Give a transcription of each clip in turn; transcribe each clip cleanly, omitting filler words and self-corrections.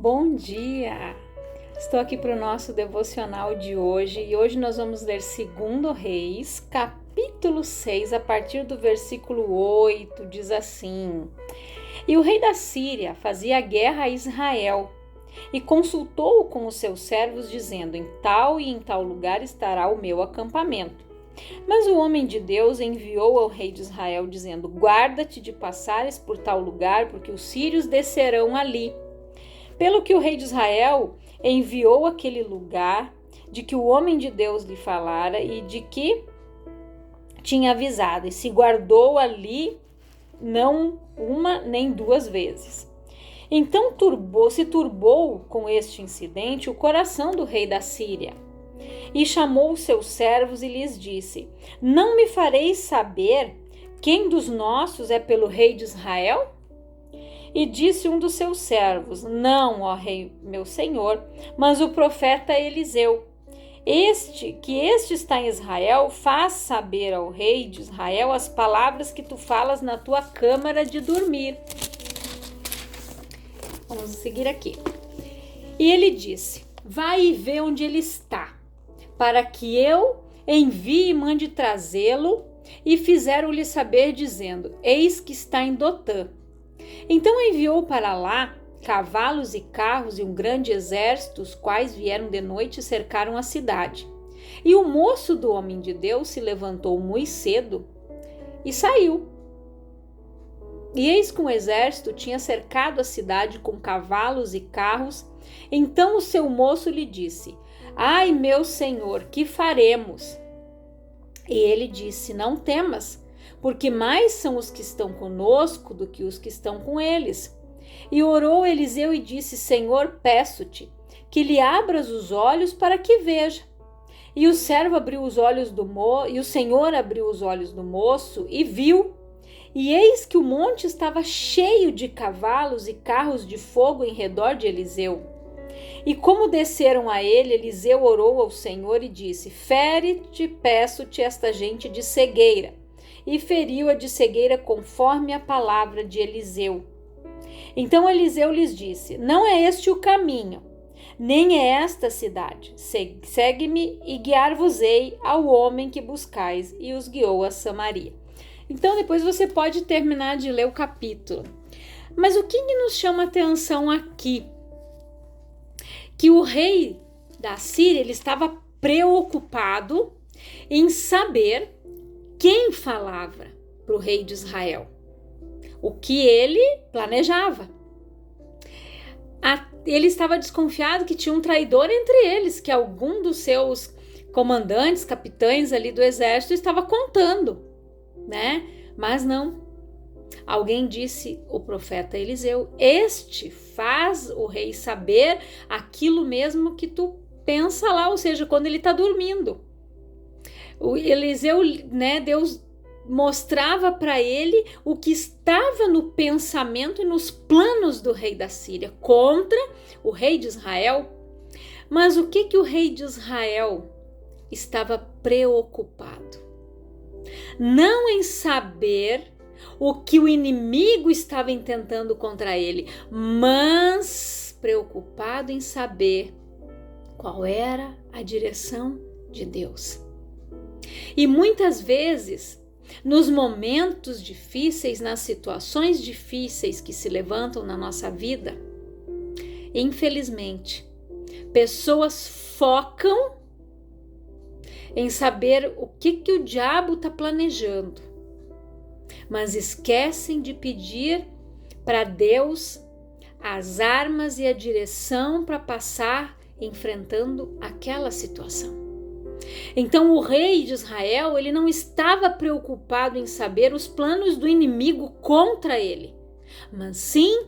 Bom dia! Estou aqui para o nosso devocional de hoje e hoje nós vamos ler 2 Reis, capítulo 6, a partir do versículo 8, diz assim: E o rei da Síria fazia guerra a Israel e consultou-o com os seus servos, dizendo: Em tal e em tal lugar estará o meu acampamento. Mas o homem de Deus enviou ao rei de Israel, dizendo: Guarda-te de passares por tal lugar, porque os sírios descerão ali. Pelo que o rei de Israel enviou àquele lugar, de que o homem de Deus lhe falara e de que tinha avisado, e se guardou ali não uma nem duas vezes. Então se turbou com este incidente o coração do rei da Síria, e chamou os seus servos e lhes disse: Não me fareis saber quem dos nossos é pelo rei de Israel? E disse um dos seus servos: Não, ó rei, meu senhor, mas o profeta Eliseu. Este está em Israel, faz saber ao rei de Israel as palavras que tu falas na tua câmara de dormir. Vamos seguir aqui. E ele disse: Vai e vê onde ele está, para que eu envie e mande trazê-lo. E fizeram-lhe saber, dizendo: Eis que está em Dotã. Então enviou para lá cavalos e carros e um grande exército, os quais vieram de noite e cercaram a cidade. E o moço do homem de Deus se levantou muito cedo e saiu. E eis que um exército tinha cercado a cidade com cavalos e carros. Então o seu moço lhe disse: Ai, meu senhor, que faremos? E ele disse: Não temas, porque mais são os que estão conosco do que os que estão com eles. E orou Eliseu e disse: Senhor, peço-te que lhe abras os olhos para que veja. E o servo abriu os olhos e o Senhor abriu os olhos do moço e viu. E eis que o monte estava cheio de cavalos e carros de fogo em redor de Eliseu. E como desceram a ele, Eliseu orou ao Senhor e disse: Fere-te, peço-te, esta gente de cegueira. E feriu-a de cegueira conforme a palavra de Eliseu. Então Eliseu lhes disse: Não é este o caminho, nem é esta a cidade. Segue-me e guiar-vos-ei ao homem que buscais. E os guiou a Samaria. Então depois você pode terminar de ler o capítulo. Mas o que nos chama atenção aqui? Que o rei da Síria ele estava preocupado em saber quem falava para o rei de Israel, o que ele planejava. Ele estava desconfiado que tinha um traidor entre eles, que algum dos seus comandantes, capitães ali do exército estava contando, né? Mas não. Alguém disse, o profeta Eliseu: Este faz o rei saber aquilo mesmo que tu pensa lá, ou seja, quando ele está dormindo. O Eliseu, né, Deus mostrava para ele o que estava no pensamento e nos planos do rei da Síria contra o rei de Israel. Mas o que o rei de Israel estava preocupado? Não em saber o que o inimigo estava intentando contra ele, mas preocupado em saber qual era a direção de Deus. E muitas vezes, nos momentos difíceis, nas situações difíceis que se levantam na nossa vida, infelizmente, pessoas focam em saber o que o diabo está planejando, mas esquecem de pedir para Deus as armas e a direção para passar enfrentando aquela situação. Então o rei de Israel, ele não estava preocupado em saber os planos do inimigo contra ele, mas sim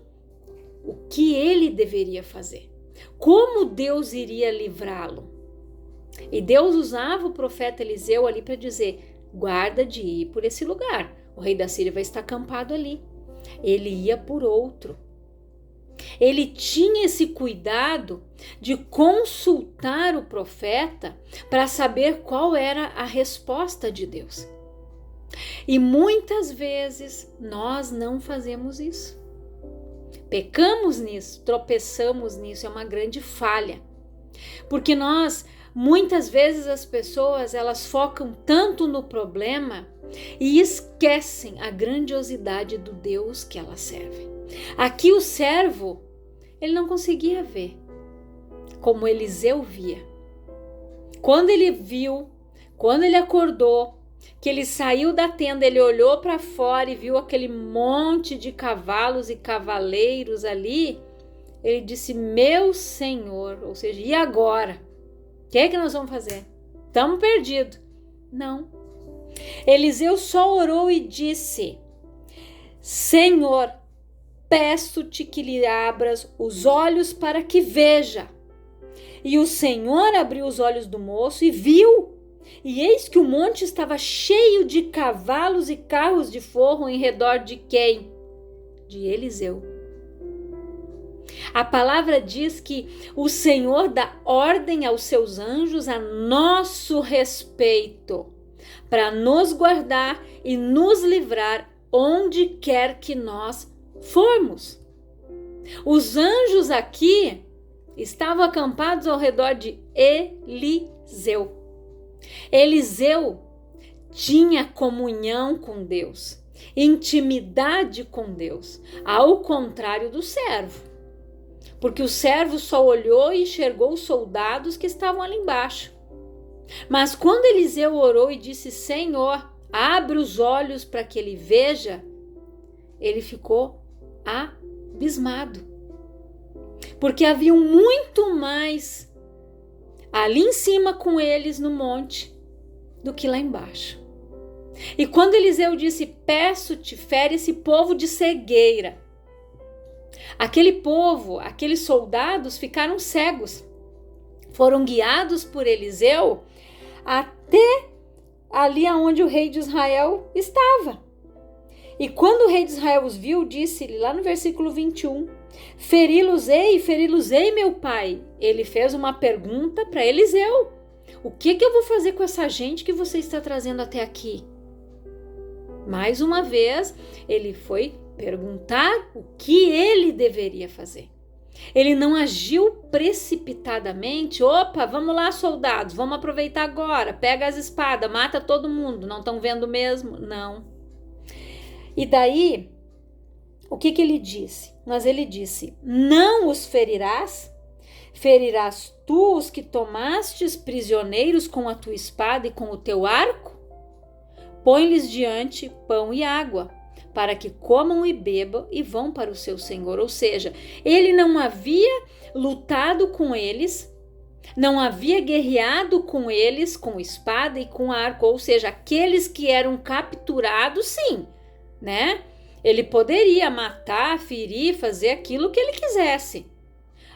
o que ele deveria fazer, como Deus iria livrá-lo. E Deus usava o profeta Eliseu ali para dizer: guarda de ir por esse lugar, o rei da Síria vai estar acampado ali. Ele ia por outro. Ele tinha esse cuidado de consultar o profeta para saber qual era a resposta de Deus. E muitas vezes nós não fazemos isso. pecamos nisso, tropeçamos nisso, é uma grande falha. Porque muitas vezes as pessoas, elas focam tanto no problema e esquecem a grandiosidade do Deus que elas servem. Aqui o servo, ele não conseguia ver como Eliseu via. Quando ele viu, quando ele acordou, que ele saiu da tenda, ele olhou para fora e viu aquele monte de cavalos e cavaleiros ali, ele disse: meu Senhor, ou seja, e agora? O que é que nós vamos fazer? Estamos perdidos. Não. Eliseu só orou e disse: Senhor, peço-te que lhe abras os olhos para que veja. E o Senhor abriu os olhos do moço e viu. E eis que o monte estava cheio de cavalos e carros de fogo em redor de quem? De Eliseu. A palavra diz que o Senhor dá ordem aos seus anjos a nosso respeito, para nos guardar e nos livrar onde quer que nós formos. Os anjos aqui estavam acampados ao redor de Eliseu. Eliseu tinha comunhão com Deus, intimidade com Deus, ao contrário do servo. Porque o servo só olhou e enxergou os soldados que estavam ali embaixo. Mas quando Eliseu orou e disse: Senhor, abre os olhos para que ele veja, ele ficou abismado. Porque havia muito mais ali em cima com eles no monte do que lá embaixo. E quando Eliseu disse: peço-te, fere esse povo de cegueira. Aquele povo, aqueles soldados ficaram cegos. Foram guiados por Eliseu até ali aonde o rei de Israel estava. E quando o rei de Israel os viu, disse-lhe lá no versículo 21, feri-los-ei, meu pai. Ele fez uma pergunta para Eliseu: o que eu vou fazer com essa gente que você está trazendo até aqui? Mais uma vez, ele foi perguntar o que ele deveria fazer. Ele não agiu precipitadamente. Opa, vamos lá, soldados, vamos aproveitar agora, pega as espadas, mata todo mundo, não estão vendo mesmo? Não. E daí, o que ele disse? Mas ele disse: não os ferirás? Ferirás tu os que tomastes prisioneiros com a tua espada e com o teu arco? Põe-lhes diante pão e água, para que comam e bebam e vão para o seu senhor. Ou seja, ele não havia lutado com eles, não havia guerreado com eles com espada e com arco. Ou seja, aqueles que eram capturados, sim, né? Ele poderia matar, ferir, fazer aquilo que ele quisesse.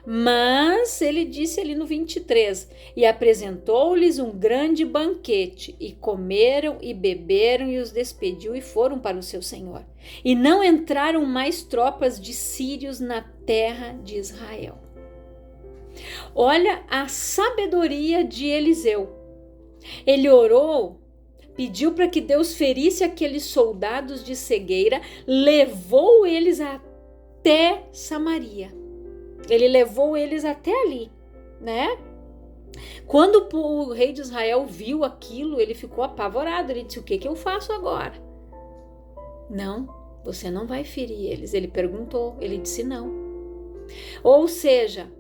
Mas ele disse ali no 23, e apresentou-lhes um grande banquete, e comeram e beberam, e os despediu e foram para o seu senhor. E não entraram mais tropas de sírios na terra de Israel. Olha a sabedoria de Eliseu. Ele orou, pediu para que Deus ferisse aqueles soldados de cegueira, levou eles até Samaria. Ele levou eles até ali, né? Quando o rei de Israel viu aquilo, ele ficou apavorado. Ele disse: o que eu faço agora? Não, você não vai ferir eles. Ele perguntou, ele disse não. Ou seja,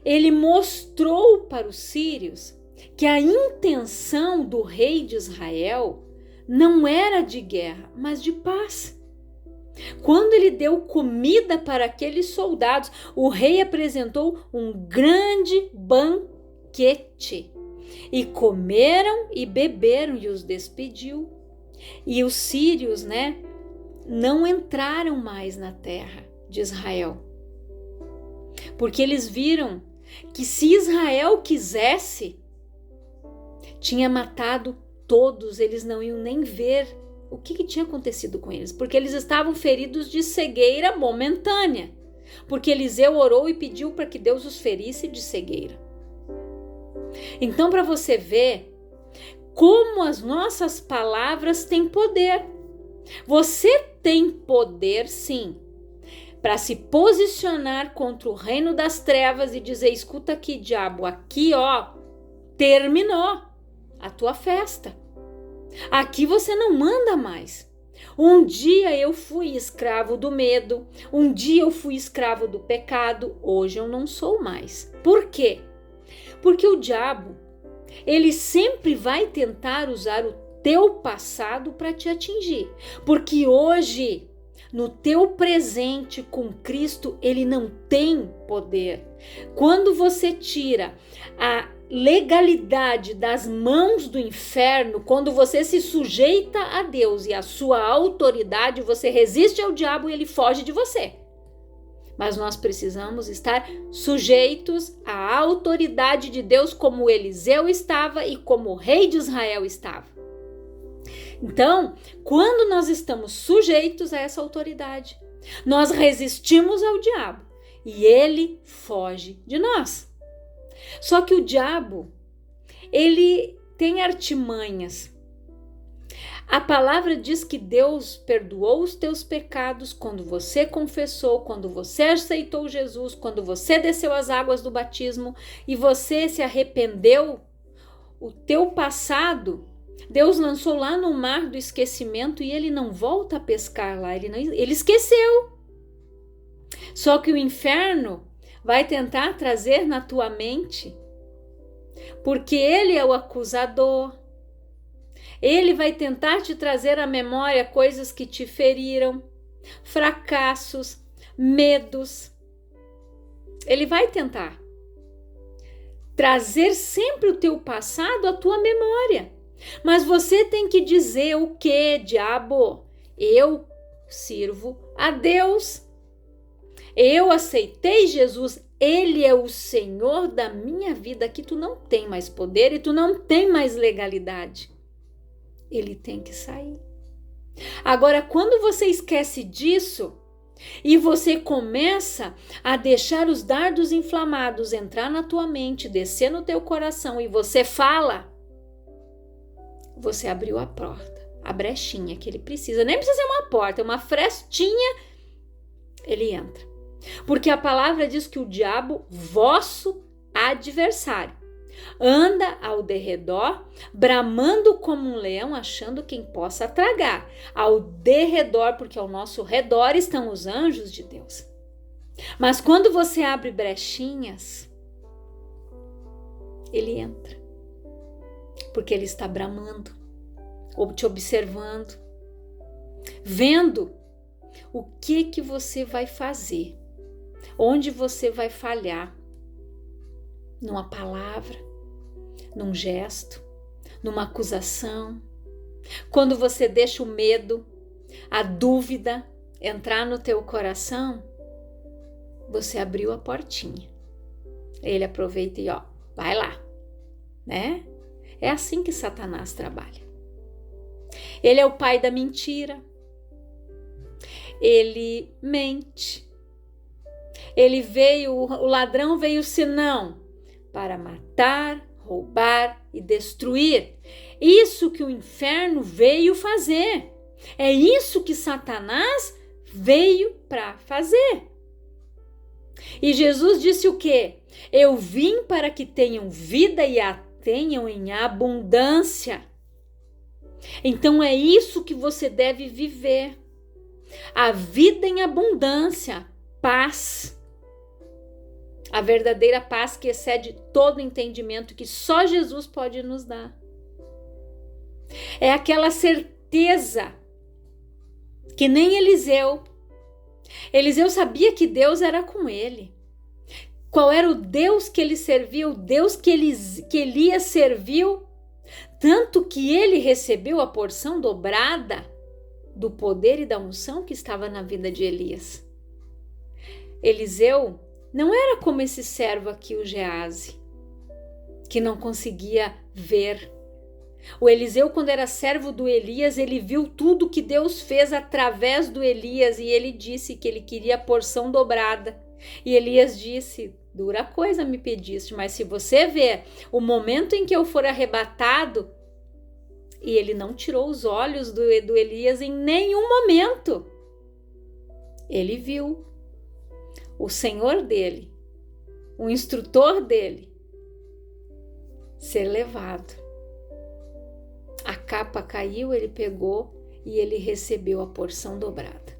ele mostrou para os sírios que a intenção do rei de Israel não era de guerra, mas de paz. Quando ele deu comida para aqueles soldados, o rei apresentou um grande banquete. E comeram e beberam e os despediu. E os sírios, né, não entraram mais na terra de Israel. Porque eles viram que se Israel quisesse, tinha matado todos, eles não iam nem ver o que tinha acontecido com eles, porque eles estavam feridos de cegueira momentânea, porque Eliseu orou e pediu para que Deus os ferisse de cegueira. Então, para você ver como as nossas palavras têm poder. Você tem poder, sim, para se posicionar contra o reino das trevas e dizer: escuta aqui, diabo, aqui ó, terminou a tua festa. Aqui você não manda mais. Um dia eu fui escravo do medo, um dia eu fui escravo do pecado, hoje eu não sou mais. Por quê? Porque o diabo, ele sempre vai tentar usar o teu passado para te atingir. Porque hoje, no teu presente com Cristo, ele não tem poder. Quando você tira a legalidade das mãos do inferno, quando você se sujeita a Deus e a sua autoridade, você resiste ao diabo e ele foge de você. Mas nós precisamos estar sujeitos à autoridade de Deus, como Eliseu estava e como o rei de Israel estava. Então, quando nós estamos sujeitos a essa autoridade, nós resistimos ao diabo e ele foge de nós. Só que o diabo, ele tem artimanhas. A palavra diz que Deus perdoou os teus pecados quando você confessou, quando você aceitou Jesus, quando você desceu as águas do batismo e você se arrependeu. O teu passado, Deus lançou lá no mar do esquecimento e ele não volta a pescar lá, ele esqueceu. Só que o inferno vai tentar trazer na tua mente, porque ele é o acusador. Ele vai tentar te trazer à memória coisas que te feriram, fracassos, medos. Ele vai tentar trazer sempre o teu passado à tua memória. Mas você tem que dizer: o que, diabo? Eu sirvo a Deus. Eu aceitei Jesus, ele é o Senhor da minha vida. Aqui tu não tem mais poder e tu não tem mais legalidade. Ele tem que sair. Agora, quando você esquece disso e você começa a deixar os dardos inflamados entrar na tua mente, descer no teu coração e você fala, você abriu a porta, a brechinha que ele precisa. Nem precisa ser uma porta, é uma frestinha, ele entra. Porque a palavra diz que o diabo, vosso adversário, anda ao derredor, bramando como um leão, achando quem possa tragar. Ao derredor, porque ao nosso redor estão os anjos de Deus. Mas quando você abre brechinhas, ele entra. Porque ele está bramando, ou te observando, vendo o que você vai fazer. Onde você vai falhar? Numa palavra, num gesto, numa acusação. Quando você deixa o medo, a dúvida entrar no teu coração, você abriu a portinha. Ele aproveita e vai lá, né? É assim que Satanás trabalha. Ele é o pai da mentira. Ele mente. O ladrão veio senão para matar, roubar e destruir. Isso que o inferno veio fazer. É isso que Satanás veio para fazer. E Jesus disse o quê? Eu vim para que tenham vida e a tenham em abundância. Então é isso que você deve viver. A vida em abundância, paz. A verdadeira paz que excede todo entendimento que só Jesus pode nos dar. É aquela certeza que nem Eliseu. Eliseu sabia que Deus era com ele. Qual era o Deus que ele servia, o Deus que Elias serviu, tanto que ele recebeu a porção dobrada do poder e da unção que estava na vida de Elias. Eliseu não era como esse servo aqui, o Geazi, que não conseguia ver. O Eliseu, quando era servo do Elias, ele viu tudo que Deus fez através do Elias e ele disse que ele queria a porção dobrada. E Elias disse: dura coisa me pediste, mas se você ver o momento em que eu for arrebatado, e ele não tirou os olhos do Elias em nenhum momento. Ele viu o senhor dele, o instrutor dele, ser levado. A capa caiu, ele pegou e ele recebeu a porção dobrada.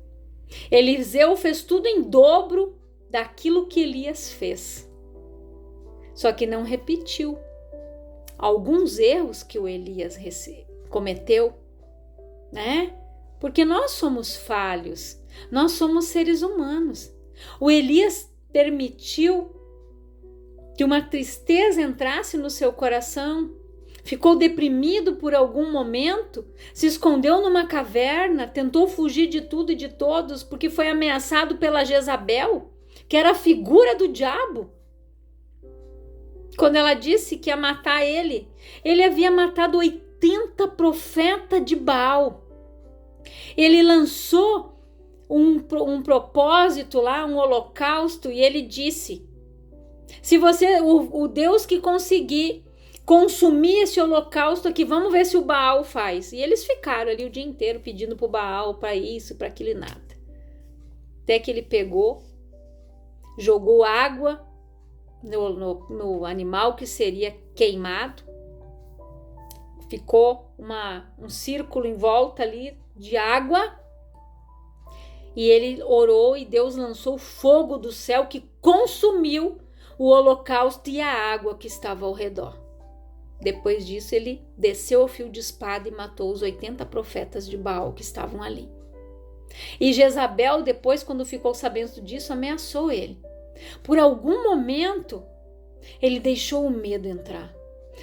Eliseu fez tudo em dobro daquilo que Elias fez. Só que não repetiu alguns erros que o Elias cometeu, né? Porque nós somos falhos, nós somos seres humanos. O Elias permitiu que uma tristeza entrasse no seu coração, ficou deprimido por algum momento, se escondeu numa caverna, tentou fugir de tudo e de todos porque foi ameaçado pela Jezabel, que era a figura do diabo. Quando ela disse que ia matar ele havia matado 80 profetas de Baal. Ele lançou um propósito lá, um holocausto, e ele disse: se você, o Deus que conseguir consumir esse holocausto aqui, vamos ver se o Baal faz. E eles ficaram ali o dia inteiro pedindo pro Baal, para isso, para aquilo e nada. Até que ele pegou, jogou água no animal que seria queimado, ficou um círculo em volta ali de água, e ele orou e Deus lançou fogo do céu que consumiu o holocausto e a água que estava ao redor. Depois disso ele desceu ao fio de espada e matou os 80 profetas de Baal que estavam ali. E Jezabel, depois, quando ficou sabendo disso, ameaçou ele. Por algum momento ele deixou o medo entrar,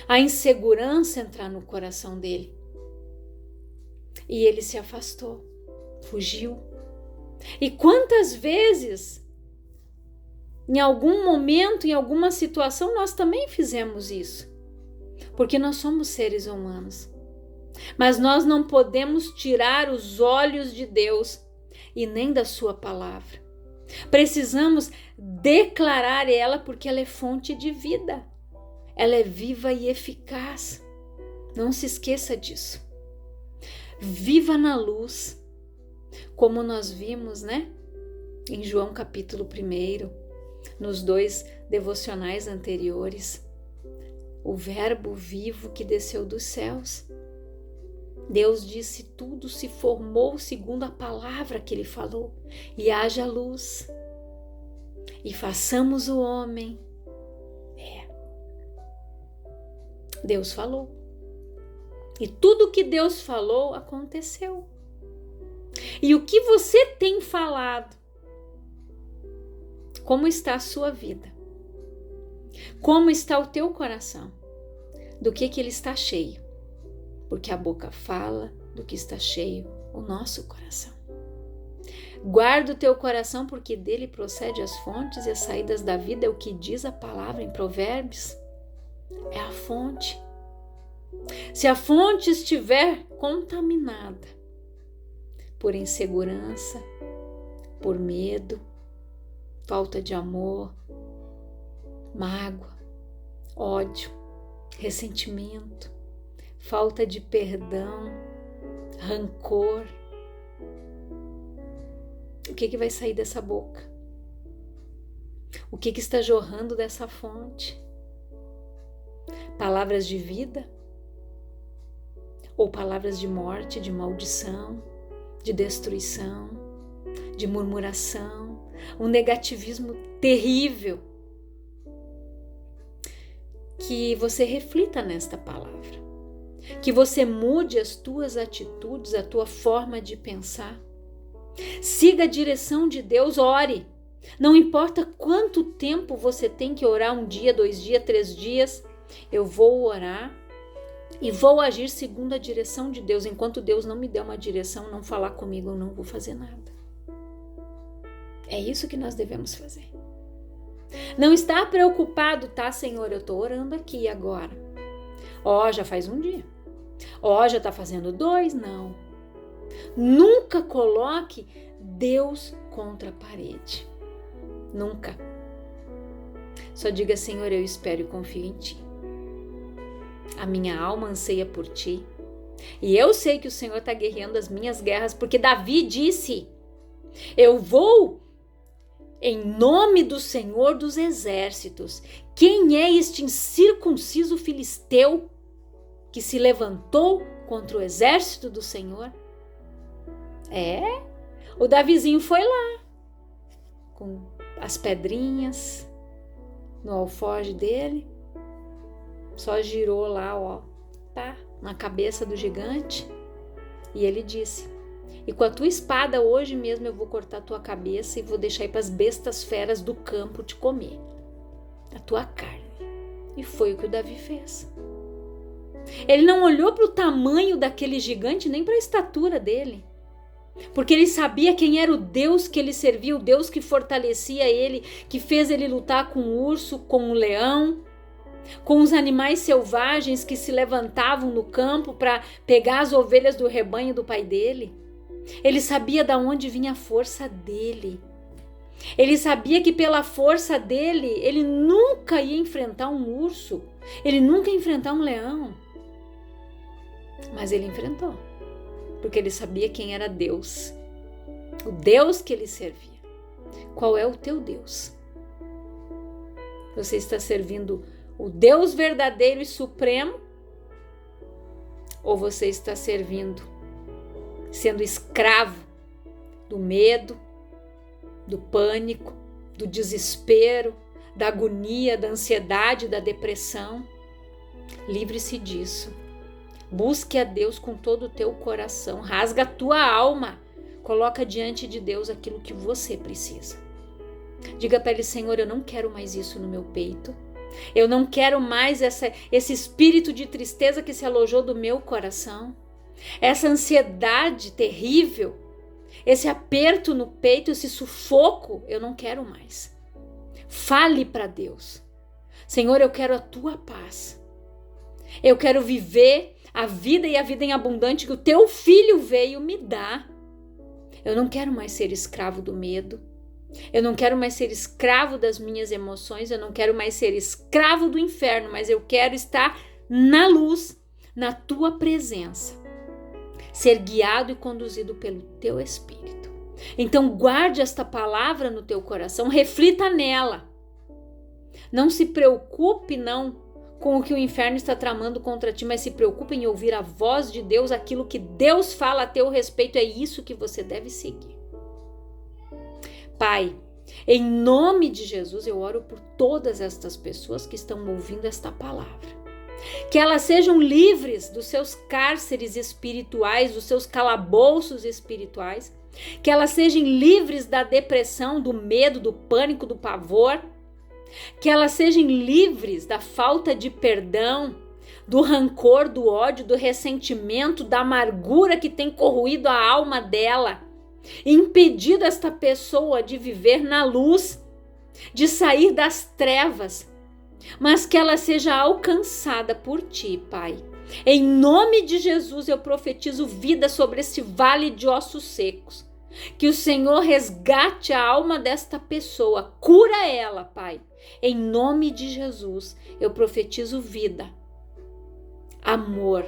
a insegurança entrar no coração dele, e ele se afastou, fugiu. E quantas vezes, em algum momento, em alguma situação, nós também fizemos isso, porque nós somos seres humanos. Mas nós não podemos tirar os olhos de Deus e nem da sua palavra. Precisamos declarar ela, porque ela é fonte de vida. Ela é viva e eficaz. Não se esqueça disso. Viva na luz, como nós vimos, né? Em João capítulo 1, nos 2 devocionais anteriores. O verbo vivo que desceu dos céus. Deus disse: tudo se formou segundo a palavra que ele falou, e haja luz, e façamos o homem. Deus falou, e tudo que Deus falou aconteceu. E o que você tem falado? Como está a sua vida? Como está o teu coração? Do que ele está cheio? Porque a boca fala do que está cheio o nosso coração. Guarda o teu coração, porque dele procede as fontes e as saídas da vida, é o que diz a palavra em Provérbios. É a fonte. Se a fonte estiver contaminada por insegurança, por medo, falta de amor, mágoa, ódio, ressentimento, falta de perdão, rancor, o que vai sair dessa boca? O que está jorrando dessa fonte? Palavras de vida? Ou palavras de morte, de maldição, de destruição, de murmuração, um negativismo terrível? Que você reflita nesta palavra, que você mude as tuas atitudes, a tua forma de pensar. Siga a direção de Deus, ore. Não importa quanto tempo você tem que orar, 1 dia, 2 dias, 3 dias, eu vou orar e vou agir segundo a direção de Deus. Enquanto Deus não me der uma direção, não falar comigo, eu não vou fazer nada. É isso que nós devemos fazer. Não está preocupado, tá, Senhor, eu estou orando aqui agora. Já faz 1 dia. Já está fazendo 2, não. Nunca coloque Deus contra a parede. Nunca. Só diga: Senhor, eu espero e confio em Ti. A minha alma anseia por Ti. E eu sei que o Senhor está guerreando as minhas guerras, porque Davi disse: eu vou em nome do Senhor dos Exércitos, quem é este incircunciso filisteu que se levantou contra o exército do Senhor? O Davizinho foi lá, com as pedrinhas no alforje dele, só girou lá, na cabeça do gigante, e ele disse: e com a tua espada hoje mesmo eu vou cortar a tua cabeça e vou deixar ir para as bestas feras do campo te comer a tua carne. E foi o que o Davi fez. Ele não olhou para o tamanho daquele gigante, nem para a estatura dele, porque ele sabia quem era o Deus que ele servia, o Deus que fortalecia ele, que fez ele lutar com o urso, com o leão, com os animais selvagens que se levantavam no campo para pegar as ovelhas do rebanho do pai dele. Ele sabia de onde vinha a força dele. Ele sabia que pela força dele, ele nunca ia enfrentar um urso, ele nunca ia enfrentar um leão. Mas ele enfrentou, porque ele sabia quem era Deus, o Deus que ele servia. Qual é o teu Deus? Você está servindo o Deus verdadeiro e supremo? Ou você está sendo escravo do medo, do pânico, do desespero, da agonia, da ansiedade, da depressão? Livre-se disso. Busque a Deus com todo o teu coração. Rasga a tua alma. Coloca diante de Deus aquilo que você precisa. Diga para Ele: Senhor, eu não quero mais isso no meu peito. Eu não quero mais esse espírito de tristeza que se alojou do meu coração. Essa ansiedade terrível, esse aperto no peito, esse sufoco, eu não quero mais. Fale para Deus: Senhor, eu quero a tua paz. Eu quero viver a vida e a vida em abundante que o teu filho veio me dar. Eu não quero mais ser escravo do medo. Eu não quero mais ser escravo das minhas emoções. Eu não quero mais ser escravo do inferno, mas eu quero estar na luz, na tua presença. Ser guiado e conduzido pelo teu Espírito. Então guarde esta palavra no teu coração, reflita nela. Não se preocupe com o que o inferno está tramando contra ti, mas se preocupe em ouvir a voz de Deus, aquilo que Deus fala a teu respeito, é isso que você deve seguir. Pai, em nome de Jesus, eu oro por todas estas pessoas que estão ouvindo esta palavra. Que elas sejam livres dos seus cárceres espirituais, dos seus calabouços espirituais. Que elas sejam livres da depressão, do medo, do pânico, do pavor. Que elas sejam livres da falta de perdão, do rancor, do ódio, do ressentimento, da amargura que tem corroído a alma dela, impedido esta pessoa de viver na luz, de sair das trevas, mas que ela seja alcançada por ti, Pai. Em nome de Jesus, eu profetizo vida sobre esse vale de ossos secos. Que o Senhor resgate a alma desta pessoa, cura ela, Pai. Em nome de Jesus, eu profetizo vida, amor,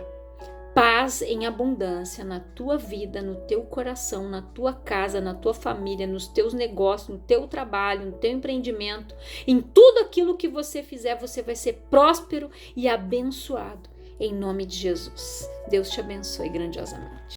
paz em abundância na tua vida, no teu coração, na tua casa, na tua família, nos teus negócios, no teu trabalho, no teu empreendimento. Em tudo aquilo que você fizer, você vai ser próspero e abençoado. Em nome de Jesus. Deus te abençoe grandiosamente.